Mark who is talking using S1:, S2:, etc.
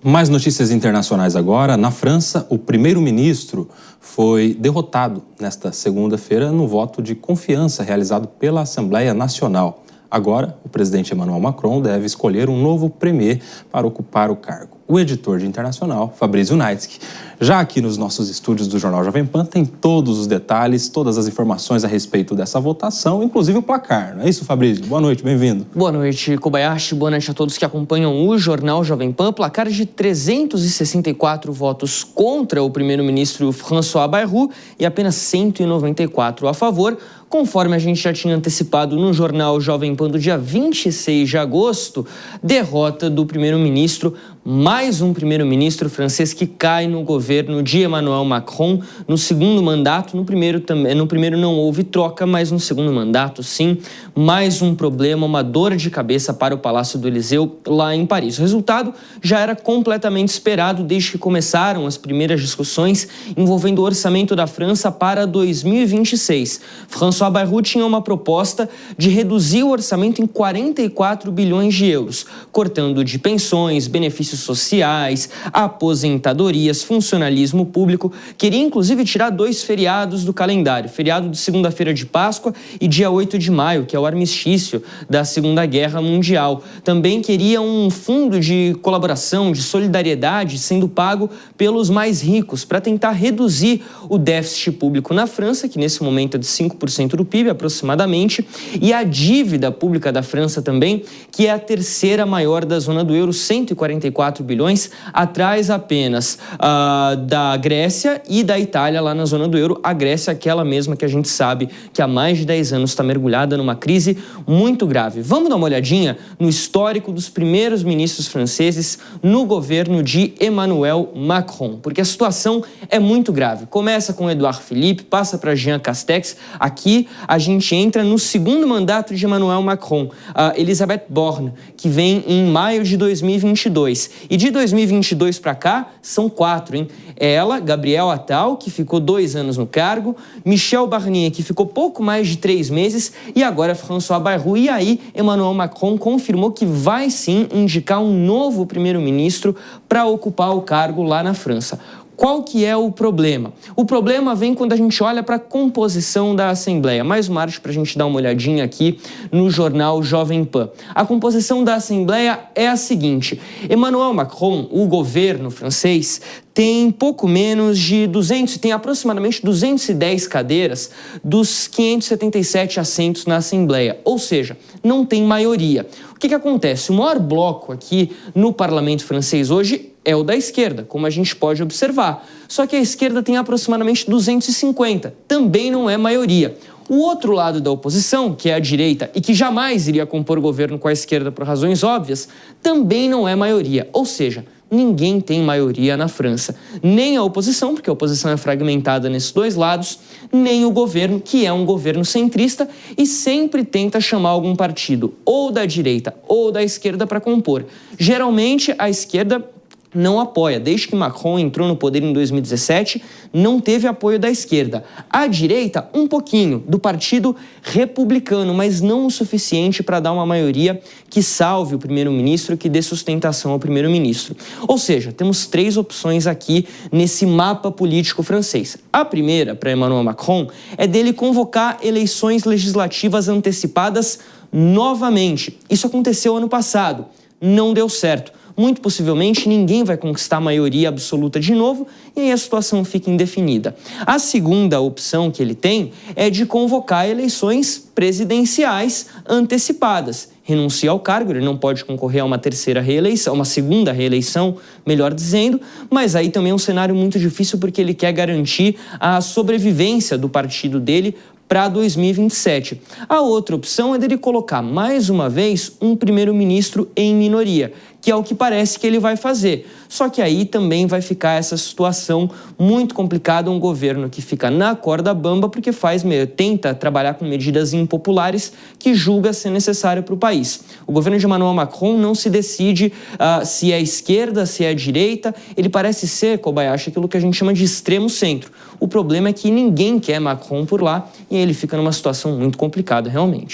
S1: Mais notícias internacionais agora. Na França, o primeiro-ministro foi derrotado nesta segunda-feira no voto de confiança realizado pela Assembleia Nacional. Agora, o presidente Emmanuel Macron deve escolher um novo premier para ocupar o cargo. O editor de internacional, Fabrício Naitsky, já aqui nos nossos estúdios do Jornal Jovem Pan, tem todos os detalhes, todas as informações a respeito dessa votação, inclusive o placar. Não é isso, Fabrício? Boa noite, bem-vindo.
S2: Boa noite, Kobayashi. Boa noite a todos que acompanham o Jornal Jovem Pan. Placar de 364 votos contra o primeiro-ministro François Bayrou e apenas 194 a favor. Conforme a gente já tinha antecipado no Jornal Jovem Pan do dia 26 de agosto, derrota do primeiro-ministro, mais um primeiro-ministro francês que cai no governo de Emmanuel Macron no segundo mandato. No primeiro não houve troca, mas no segundo mandato, sim. Mais um problema, uma dor de cabeça para o Palácio do Élysée lá em Paris. O resultado já era completamente esperado desde que começaram as primeiras discussões envolvendo o orçamento da França para 2026. François Bayrou tinha uma proposta de reduzir o orçamento em 44 bilhões de euros, cortando de pensões, benefícios sociais, aposentadorias, funcionalismo público. Queria inclusive tirar 2 feriados do calendário, feriado de segunda-feira de Páscoa e dia 8 de maio, que é o armistício da Segunda Guerra Mundial. Também queria um fundo de colaboração, de solidariedade sendo pago pelos mais ricos para tentar reduzir o déficit público na França, que nesse momento é de 5% do PIB aproximadamente, e a dívida pública da França também, que é a terceira maior da zona do euro, 144 bilhões, atrás apenas da Grécia e da Itália lá na zona do euro. A Grécia, aquela mesma que a gente sabe que há mais de 10 anos está mergulhada numa crise muito grave. Vamos dar uma olhadinha no histórico dos primeiros ministros franceses no governo de Emmanuel Macron, porque a situação é muito grave. Começa com Édouard Philippe, passa para Jean Castex. Aqui a gente entra no segundo mandato de Emmanuel Macron, Elisabeth Borne, que vem em maio de 2022. E de 2022 para cá, são 4, hein? Ela, Gabriel Attal, que ficou 2 anos no cargo, Michel Barnier, que ficou pouco mais de 3 meses, e agora François Bayrou. E aí, Emmanuel Macron confirmou que vai sim indicar um novo primeiro-ministro para ocupar o cargo lá na França. Qual que é o problema? O problema vem quando a gente olha para a composição da Assembleia. Mais uma arte para a gente dar uma olhadinha aqui no jornal Jovem Pan. A composição da Assembleia é a seguinte: Emmanuel Macron, o governo francês, tem pouco menos de 200, tem aproximadamente 210 cadeiras dos 577 assentos na Assembleia, ou seja, não tem maioria. O que acontece? O maior bloco aqui no parlamento francês hoje é o da esquerda, como a gente pode observar. Só que a esquerda tem aproximadamente 250, também não é maioria. O outro lado da oposição, que é a direita e que jamais iria compor governo com a esquerda por razões óbvias, também não é maioria, ou seja, ninguém tem maioria na França. Nem a oposição, porque a oposição é fragmentada nesses 2 lados, nem o governo, que é um governo centrista e sempre tenta chamar algum partido, ou da direita ou da esquerda, para compor. Geralmente, a esquerda não apoia. Desde que Macron entrou no poder em 2017, não teve apoio da esquerda. A direita, um pouquinho, do Partido Republicano, mas não o suficiente para dar uma maioria que salve o primeiro-ministro, que dê sustentação ao primeiro-ministro. Ou seja, temos 3 opções aqui nesse mapa político francês. A primeira, para Emmanuel Macron, é dele convocar eleições legislativas antecipadas novamente. Isso aconteceu ano passado, não deu certo. Muito possivelmente ninguém vai conquistar a maioria absoluta de novo e aí a situação fica indefinida. A segunda opção que ele tem é de convocar eleições presidenciais antecipadas. Renuncia ao cargo, ele não pode concorrer a uma terceira reeleição, uma segunda reeleição, melhor dizendo, mas aí também é um cenário muito difícil porque ele quer garantir a sobrevivência do partido dele para 2027. A outra opção é dele colocar mais uma vez um primeiro-ministro em minoria, que é o que parece que ele vai fazer. Só que aí também vai ficar essa situação muito complicada, um governo que fica na corda bamba porque tenta trabalhar com medidas impopulares que julga ser necessário para o país. O governo de Emmanuel Macron não se decide se é esquerda, se é direita. Ele parece ser, Kobayashi, aquilo que a gente chama de extremo centro. O problema é que ninguém quer Macron por lá e ele fica numa situação muito complicada realmente.